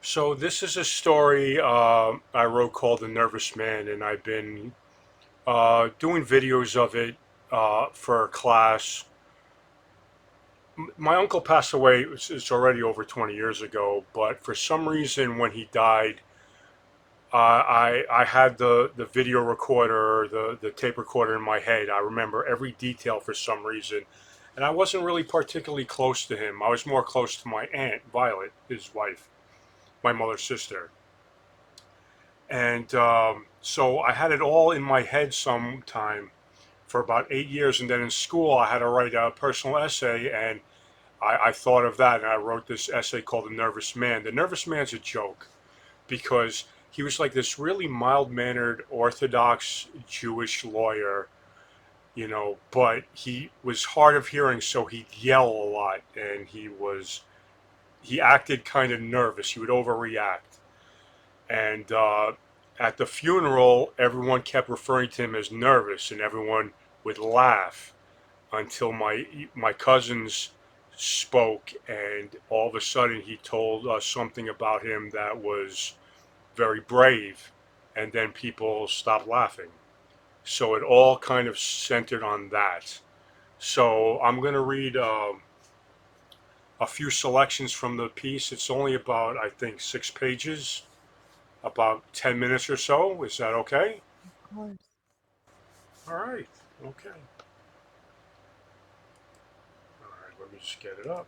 So this is a story I wrote called "The Nervous Man," and I've been doing videos of it for a class. My uncle passed away. It's already over 20 years ago, but for some reason, when he died, I had the video recorder, the tape recorder in my head. I remember every detail for some reason, and I wasn't really particularly close to him. I was more close to my aunt Violet, his wife, my mother's sister. And so I had it all in my head sometime for about 8 years. And then in school, I had to write a personal essay. And I thought of that. And I wrote this essay called The Nervous Man. The Nervous Man's a joke because he was like this really mild mannered Orthodox Jewish lawyer, but he was hard of hearing. So he'd yell a lot and he acted kind of nervous. He would overreact. And at the funeral, everyone kept referring to him as nervous, and everyone would laugh until my cousins spoke, and all of a sudden he told us something about him that was very brave, and then people stopped laughing. So it all kind of centered on that. So I'm going to read a few selections from the piece. It's only about, I think, 6 pages, about 10 minutes or so. Is that okay? Of course. All right. Okay. All right. Let me just get it up.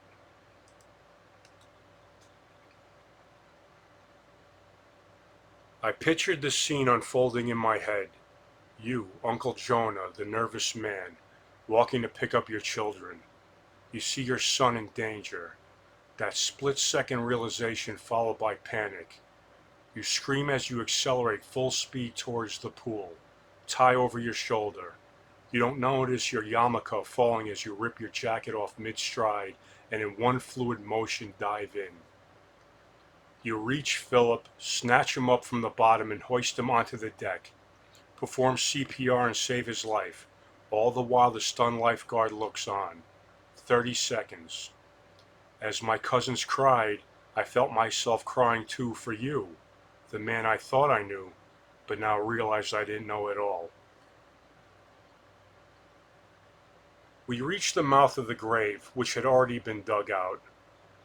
I pictured the scene unfolding in my head. You, Uncle Jonah, the nervous man, walking to pick up your children. You see your son in danger. That split second realization followed by panic. You scream as you accelerate full speed towards the pool, tie over your shoulder. You don't notice your yarmulke falling as you rip your jacket off mid stride and in one fluid motion dive in. You reach Philip, snatch him up from the bottom, and hoist him onto the deck. Perform CPR and save his life. All the while, the stunned lifeguard looks on. 30 seconds. As my cousins cried, I felt myself crying too for you, the man I thought I knew, but now realized I didn't know at all. We reached the mouth of the grave, which had already been dug out.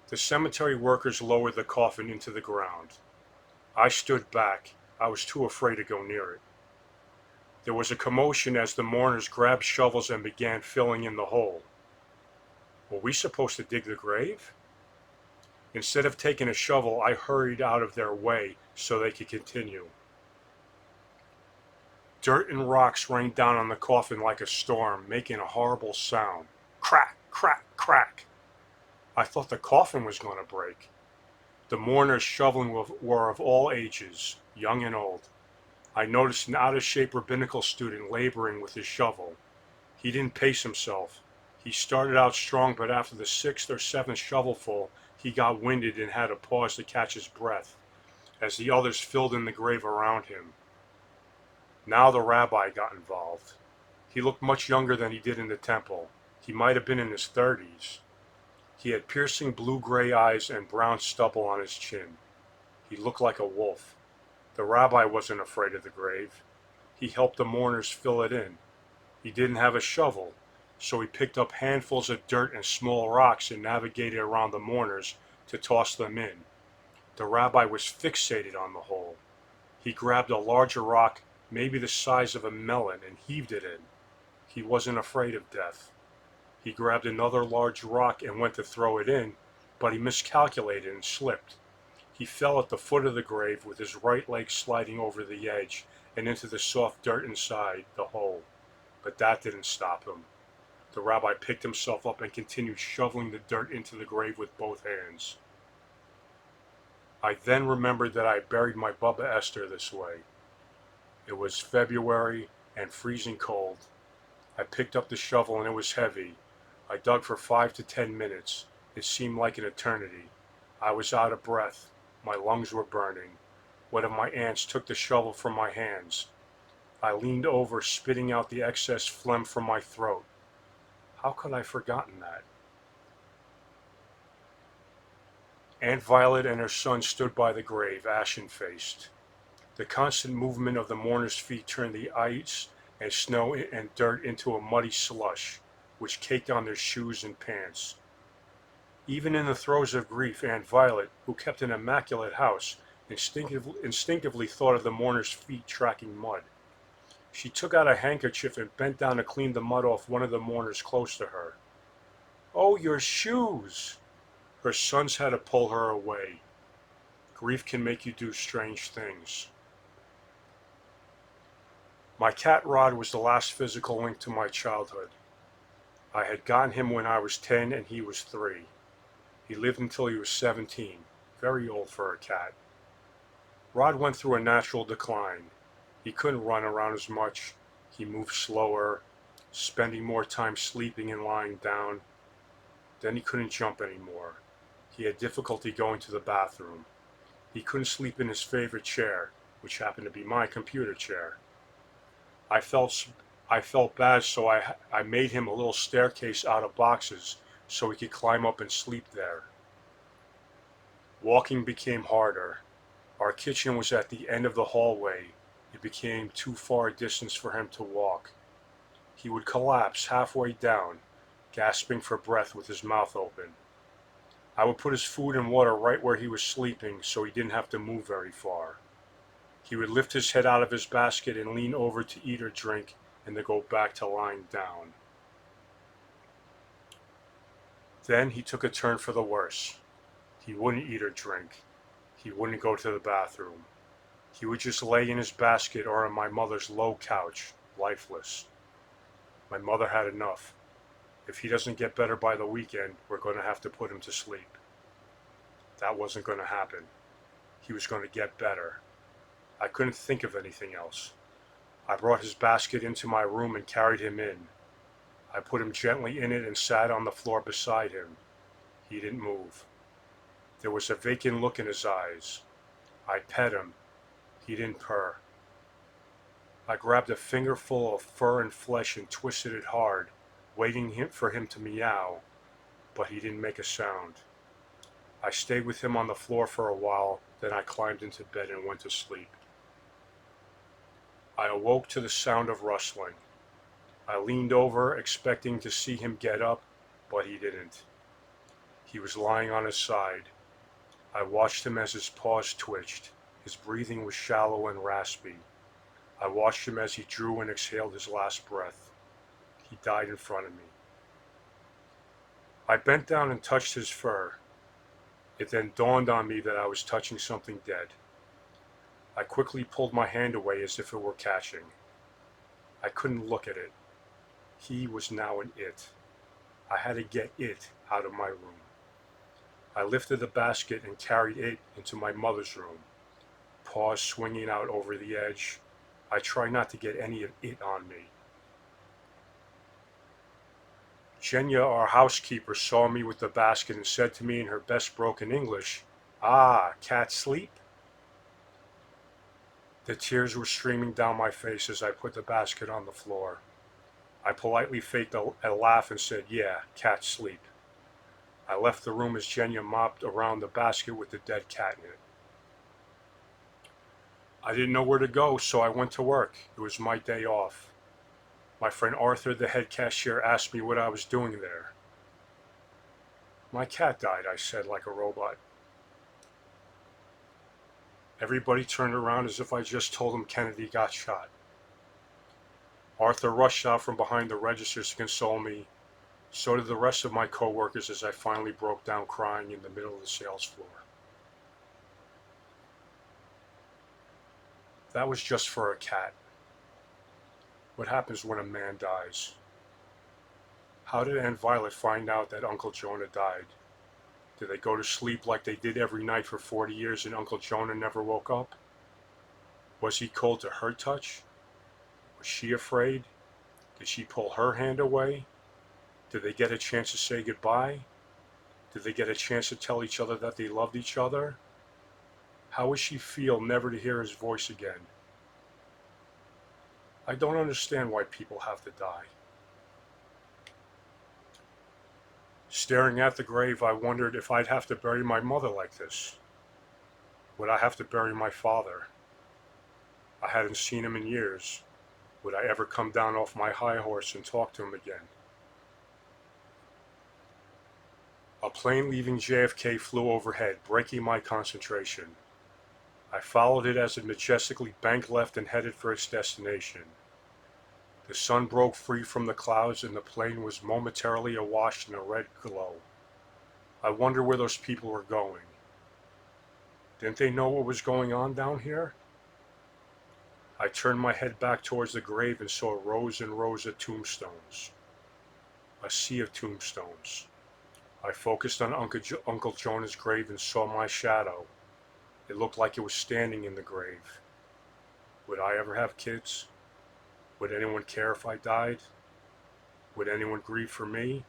The cemetery workers lowered the coffin into the ground. I stood back. I was too afraid to go near it. There was a commotion as the mourners grabbed shovels and began filling in the hole. Were we supposed to dig the grave? Instead of taking a shovel, I hurried out of their way so they could continue. Dirt and rocks rained down on the coffin like a storm, making a horrible sound. Crack, crack, crack. I thought the coffin was going to break. The mourners shoveling were of all ages, young and old. I noticed an out of shape rabbinical student laboring with his shovel. He didn't pace himself. He started out strong, but after the sixth or seventh shovelful, he got winded and had to pause to catch his breath as the others filled in the grave around him. Now the rabbi got involved. He looked much younger than he did in the temple. He might have been in his 30s. He had piercing blue-gray eyes and brown stubble on his chin. He looked like a wolf. The rabbi wasn't afraid of the grave. He helped the mourners fill it in. He didn't have a shovel, so he picked up handfuls of dirt and small rocks and navigated around the mourners to toss them in. The rabbi was fixated on the hole. He grabbed a larger rock, maybe the size of a melon, and heaved it in. He wasn't afraid of death. He grabbed another large rock and went to throw it in, but he miscalculated and slipped. He fell at the foot of the grave with his right leg sliding over the edge and into the soft dirt inside the hole. But that didn't stop him. The rabbi picked himself up and continued shoveling the dirt into the grave with both hands. I then remembered that I buried my Bubba Esther this way. It was February and freezing cold. I picked up the shovel and it was heavy. I dug for 5 to 10 minutes. It seemed like an eternity. I was out of breath. My lungs were burning. One of my aunts took the shovel from my hands. I leaned over, spitting out the excess phlegm from my throat. How could I have forgotten that? Aunt Violet and her son stood by the grave, ashen-faced. The constant movement of the mourners' feet turned the ice and snow and dirt into a muddy slush, which caked on their shoes and pants. Even in the throes of grief, Aunt Violet, who kept an immaculate house, instinctively thought of the mourners' feet tracking mud. She took out a handkerchief and bent down to clean the mud off one of the mourners close to her. "Oh, your shoes!" Her sons had to pull her away. Grief can make you do strange things. My cat Rod was the last physical link to my childhood. I had gotten him when I was 10 and he was 3. He lived until he was 17, very old for a cat. Rod went through a natural decline. He couldn't run around as much. He moved slower, spending more time sleeping and lying down. Then he couldn't jump anymore. He had difficulty going to the bathroom. He couldn't sleep in his favorite chair, which happened to be my computer chair. I felt bad, so I made him a little staircase out of boxes so he could climb up and sleep there. Walking became harder. Our kitchen was at the end of the hallway. It became too far a distance for him to walk. He would collapse halfway down, gasping for breath with his mouth open. I would put his food and water right where he was sleeping so he didn't have to move very far. He would lift his head out of his basket and lean over to eat or drink and then go back to lying down. Then he took a turn for the worse. He wouldn't eat or drink. He wouldn't go to the bathroom. He would just lay in his basket or on my mother's low couch, lifeless. My mother had enough. If he doesn't get better by the weekend, we're going to have to put him to sleep. That wasn't going to happen. He was going to get better. I couldn't think of anything else. I brought his basket into my room and carried him in. I put him gently in it and sat on the floor beside him. He didn't move. There was a vacant look in his eyes. I pet him. He didn't purr. I grabbed a fingerful of fur and flesh and twisted it hard, waiting for him to meow, but he didn't make a sound. I stayed with him on the floor for a while, then I climbed into bed and went to sleep. I awoke to the sound of rustling. I leaned over, expecting to see him get up, but he didn't. He was lying on his side. I watched him as his paws twitched. His breathing was shallow and raspy. I watched him as he drew and exhaled his last breath. He died in front of me. I bent down and touched his fur. It then dawned on me that I was touching something dead. I quickly pulled my hand away as if it were catching. I couldn't look at it. He was now an it. I had to get it out of my room. I lifted the basket and carried it into my mother's room, paws swinging out over the edge. I tried not to get any of it on me. Jenya, our housekeeper, saw me with the basket and said to me in her best broken English, "Ah, cat sleep?" The tears were streaming down my face as I put the basket on the floor. I politely faked a laugh and said, "Yeah, cat sleep." I left the room as Jenya mopped around the basket with the dead cat in it. I didn't know where to go, so I went to work. It was my day off. My friend Arthur, the head cashier, asked me what I was doing there. "My cat died," I said like a robot. Everybody turned around as if I just told them Kennedy got shot. Arthur rushed out from behind the registers to console me. So did the rest of my coworkers as I finally broke down crying in the middle of the sales floor. That was just for a cat. What happens when a man dies? How did Aunt Violet find out that Uncle Jonah died? Did they go to sleep like they did every night for 40 years and Uncle Jonah never woke up? Was he cold to her touch? Was she afraid? Did she pull her hand away? Did they get a chance to say goodbye? Did they get a chance to tell each other that they loved each other? How would she feel never to hear his voice again? I don't understand why people have to die. Staring at the grave, I wondered if I'd have to bury my mother like this. Would I have to bury my father? I hadn't seen him in years. Would I ever come down off my high horse and talk to him again? A plane leaving JFK flew overhead, breaking my concentration. I followed it as it majestically banked left and headed for its destination. The sun broke free from the clouds and the plane was momentarily awash in a red glow. I wonder where those people were going. Didn't they know what was going on down here? I turned my head back towards the grave and saw rows and rows of tombstones. A sea of tombstones. I focused on Uncle Jonah's grave and saw my shadow. It looked like it was standing in the grave. Would I ever have kids? Would anyone care if I died? Would anyone grieve for me?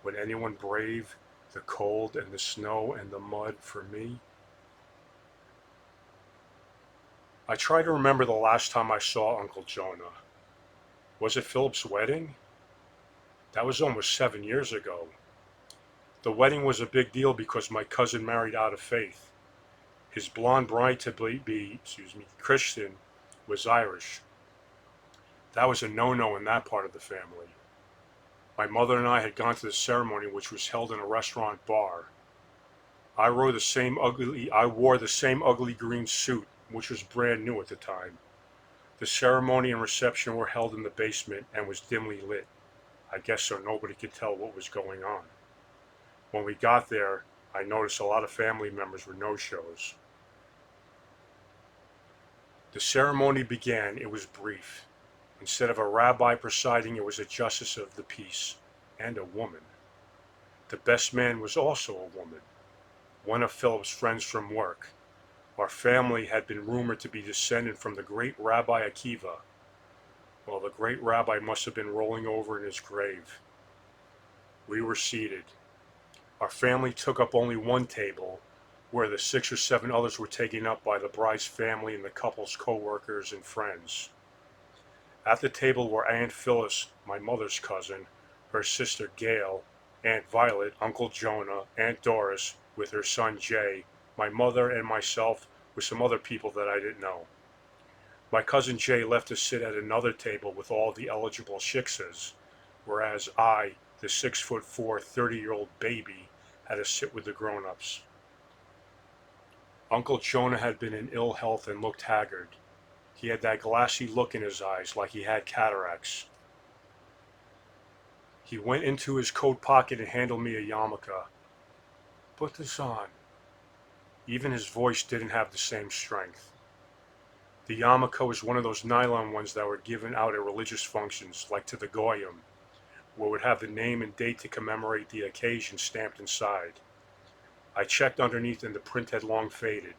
Would anyone brave the cold and the snow and the mud for me? I try to remember the last time I saw Uncle Jonah. Was it Philip's wedding? That was almost 7 years ago. The wedding was a big deal because my cousin married out of faith. His blonde bride to be, Christian, was Irish. That was a no-no in that part of the family. My mother and I had gone to the ceremony, which was held in a restaurant bar. I wore the same ugly green suit, which was brand new at the time. The ceremony and reception were held in the basement and was dimly lit. I guess so nobody could tell what was going on. When we got there, I noticed a lot of family members were no-shows. The ceremony began. It was brief. Instead of a rabbi presiding, it was a justice of the peace, and a woman. The best man was also a woman, one of Philip's friends from work. Our family had been rumored to be descended from the great Rabbi Akiva. Well, the great rabbi must have been rolling over in his grave. We were seated. Our family took up only one table, where the 6 or 7 others were taken up by the bride's family and the couple's co-workers and friends. At the table were Aunt Phyllis, my mother's cousin, her sister Gail, Aunt Violet, Uncle Jonah, Aunt Doris, with her son Jay, my mother and myself with some other people that I didn't know. My cousin Jay left to sit at another table with all the eligible shiksas, whereas I, the 6'4", 30-year-old baby, had to sit with the grown-ups. Uncle Jonah had been in ill health and looked haggard. He had that glassy look in his eyes like he had cataracts. He went into his coat pocket and handed me a yarmulke. Put this on. Even his voice didn't have the same strength. The yarmulke was one of those nylon ones that were given out at religious functions, like to the Goyim, where it would have the name and date to commemorate the occasion stamped inside. I checked underneath and the print had long faded.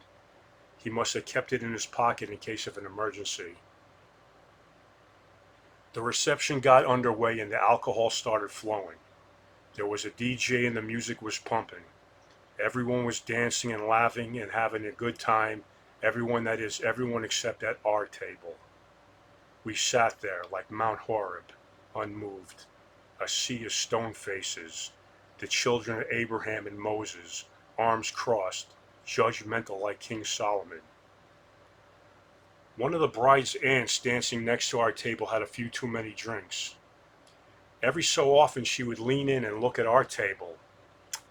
He must have kept it in his pocket in case of an emergency. The reception got underway and the alcohol started flowing. There was a DJ and the music was pumping. Everyone was dancing and laughing and having a good time. Everyone, that is, everyone except at our table. We sat there like Mount Horeb, unmoved, a sea of stone faces, the children of Abraham and Moses, arms crossed, judgmental like King Solomon. One of the bride's aunts dancing next to our table had a few too many drinks. Every so often she would lean in and look at our table.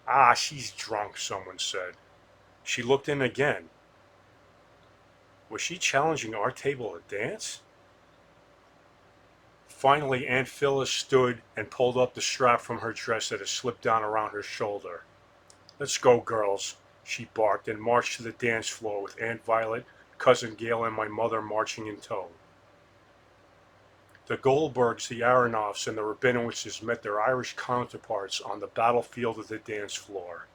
Ah, she's drunk, someone said. She looked in again. Was she challenging our table to dance? Finally, Aunt Phyllis stood and pulled up the strap from her dress that had slipped down around her shoulder. Let's go, girls, she barked and marched to the dance floor with Aunt Violet, Cousin Gail, and my mother marching in tow. The Goldbergs, the Aronoffs, and the Rabinowitzes met their Irish counterparts on the battlefield of the dance floor.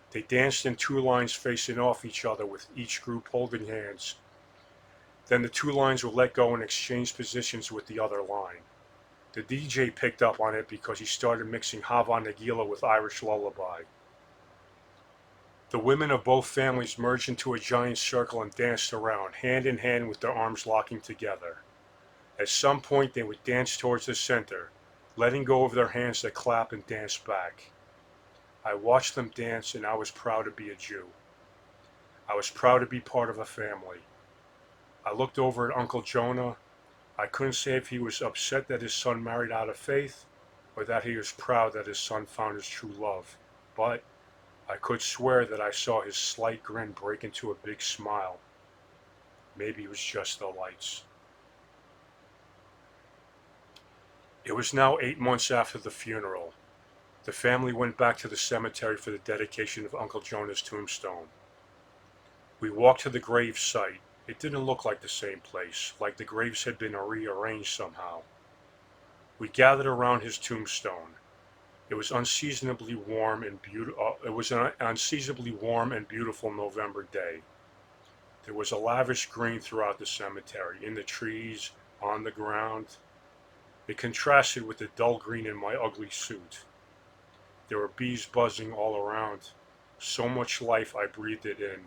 They danced in 2 lines facing off each other with each group holding hands. Then the 2 lines were let go and exchanged positions with the other line. The DJ picked up on it because he started mixing Hava Nagila with Irish lullaby. The women of both families merged into a giant circle and danced around, hand in hand with their arms locking together. At some point they would dance towards the center. letting go of their hands that clap and dance back. I watched them dance and I was proud to be a Jew. I was proud to be part of a family. I looked over at Uncle Jonah. I couldn't say if he was upset that his son married out of faith or that he was proud that his son found his true love. But I could swear that I saw his slight grin break into a big smile. Maybe it was just the lights. It was now 8 months after the funeral. The family went back to the cemetery for the dedication of Uncle Jonah's tombstone. We walked to the grave site. It didn't look like the same place, like the graves had been rearranged somehow. We gathered around his tombstone. It was unseasonably warm and It was an unseasonably warm and beautiful November day. There was a lavish green throughout the cemetery, in the trees, on the ground. It contrasted with the dull green in my ugly suit. There were bees buzzing all around. So much life I breathed it in.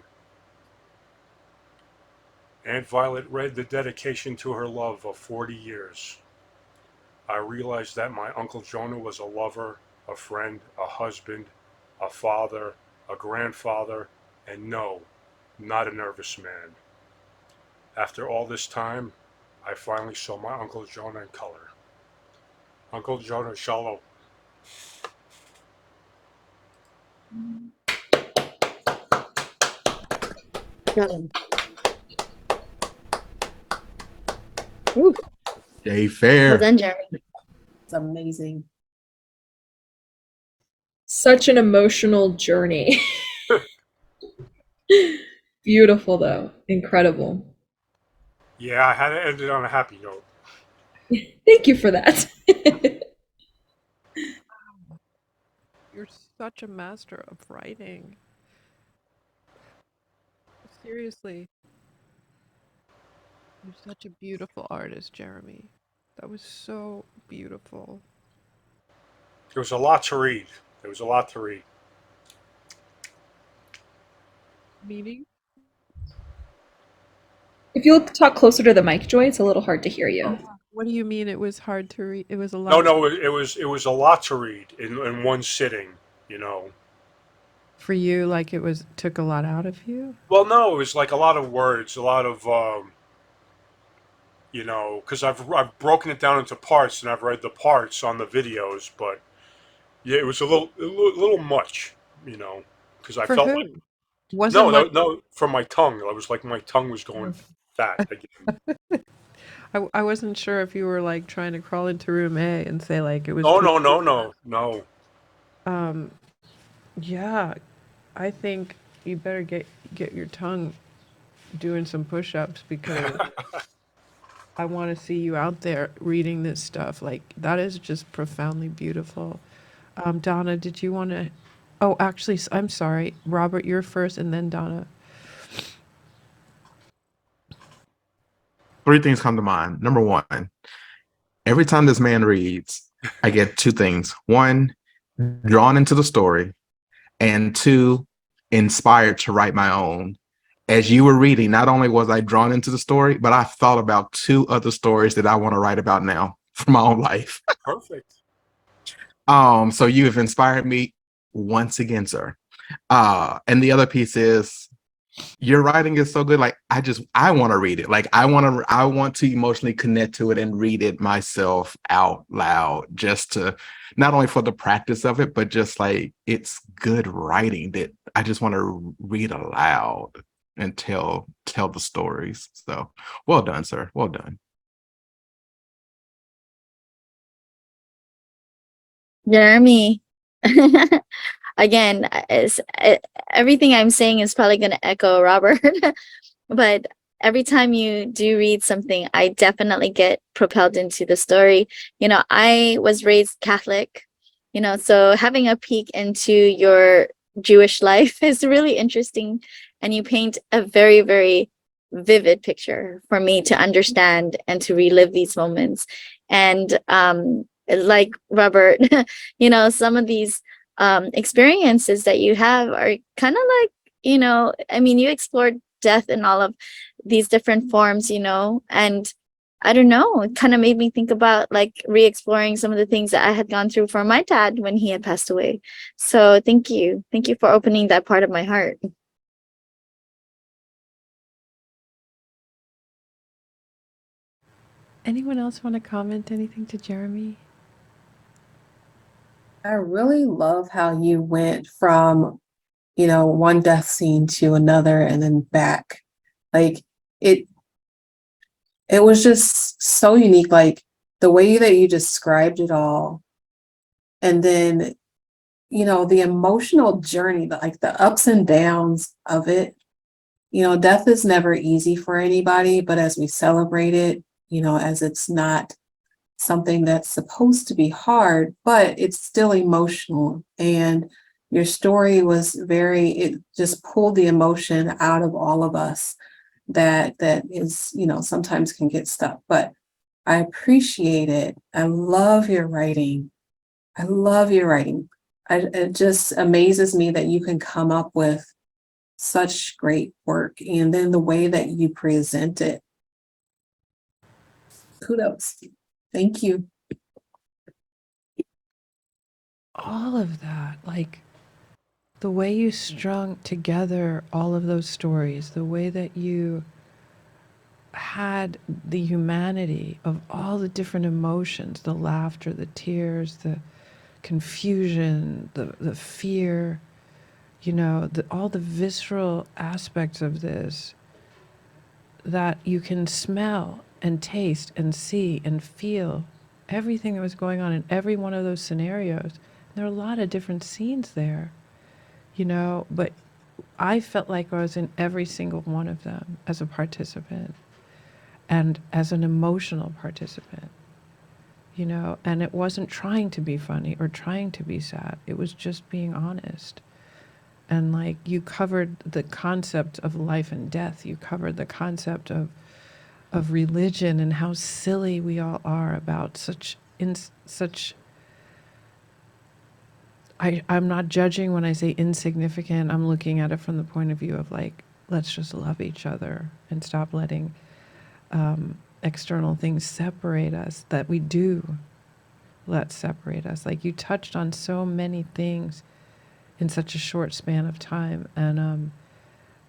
Aunt Violet read the dedication to her love of 40 years. I realized that my Uncle Jonah was a lover, a friend, a husband, a father, a grandfather, and no, not a nervous man. After all this time, I finally saw my Uncle Jonah in color. Uncle Jonah, shalom. Ooh, Jay well Fair. done, Jeremy. It's amazing. Such an emotional journey. Beautiful, though. Incredible. Yeah, I had to end it on a happy note. Thank you for that. You're such a master of writing. Seriously. You're such a beautiful artist, Jeremy. That was so beautiful. There was a lot to read. There was a lot to read. Meaning? If you'll talk closer to the mic, Joy, it's a little hard to hear you. What do you mean it was hard to read? It was a lot. No, it was a lot to read in one sitting. You know. For you, like it was took a lot out of you? Well, no, it was like a lot of words, a lot of because I've broken it down into parts and I've read the parts on the videos, but yeah, it was a little much, because I For felt who? like Wasn't no, my no, no, from my tongue. I was like my tongue was going fat again. I wasn't sure if you were like trying to crawl into room A and say like it was Oh too no. um yeah, I think you better get your tongue doing some push-ups because I want to see you out there reading this stuff. Like that is just profoundly beautiful. Donna, did you want to? Oh, actually, I'm sorry, Robert, you're first, and then Donna. Three things come to mind. Number one, every time this man reads, I get two things. One, drawn into the story, and two, inspired to write my own. As you were reading, not only was I drawn into the story, but I thought about two other stories that I want to write about now for my own life. Perfect. So you have inspired me once again, sir. And the other piece is your writing is so good. Like I want to read it. Like I want to emotionally connect to it and read it myself out loud, just to not only for the practice of it, but just like it's good writing that I just want to read aloud and tell the stories. So well done, sir. Well done. Jeremy. Again, everything I'm saying is probably going to echo Robert, but every time you do read something, I definitely get propelled into the story. I was raised Catholic, so having a peek into your Jewish life is really interesting. And you paint a very, very vivid picture for me to understand and to relive these moments. And like Robert, some of these experiences that you have are kind of like, I mean, you explored death in all of these different forms, and I don't know, it kind of made me think about like re-exploring some of the things that I had gone through for my dad when he had passed away. So thank you. Thank you for opening that part of my heart. Anyone else want to comment anything to Jeremy? I really love how you went from, one death scene to another and then back. Like it it was just so unique, like the way that you described it all. And then, the emotional journey, like the ups and downs of it. Death is never easy for anybody, but as we celebrate it, as it's not something that's supposed to be hard, but it's still emotional. And your story was it just pulled the emotion out of all of us that is, sometimes can get stuck. But I appreciate it. I love your writing. I love your writing. It just amazes me that you can come up with such great work and then the way that you present it. Kudos. Thank you. All of that, like the way you strung together all of those stories, the way that you had the humanity of all the different emotions, the laughter, the tears, the confusion, the fear, all the visceral aspects of this that you can smell and taste and see and feel everything that was going on in every one of those scenarios. There are a lot of different scenes there, but I felt like I was in every single one of them as a participant and as an emotional participant, and it wasn't trying to be funny or trying to be sad. It was just being honest. And like you covered the concept of life and death, you covered the concept of religion and how silly we all are about such I'm not judging when I say insignificant. I'm looking at it from the point of view of like, let's just love each other and stop letting external things separate us that we do let separate us. Like you touched on so many things in such a short span of time, and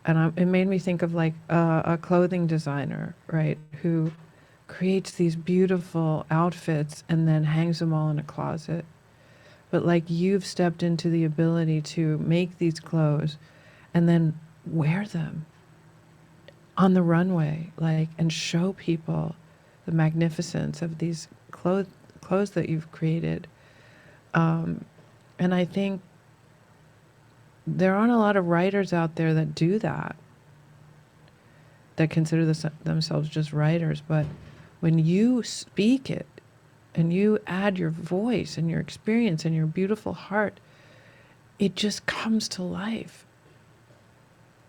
it made me think of like a clothing designer, right, who creates these beautiful outfits and then hangs them all in a closet. But like you've stepped into the ability to make these clothes and then wear them on the runway, like, and show people the magnificence of these clothes that you've created. And I think there aren't a lot of writers out there that do that, that consider themselves just writers. But when you speak it and you add your voice and your experience and your beautiful heart, it just comes to life.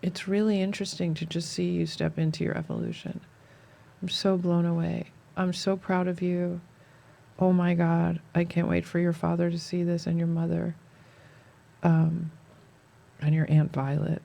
It's really interesting to just see you step into your evolution. I'm so blown away. I'm so proud of you. Oh my God, I can't wait for your father to see this and your mother, and your Aunt Violet.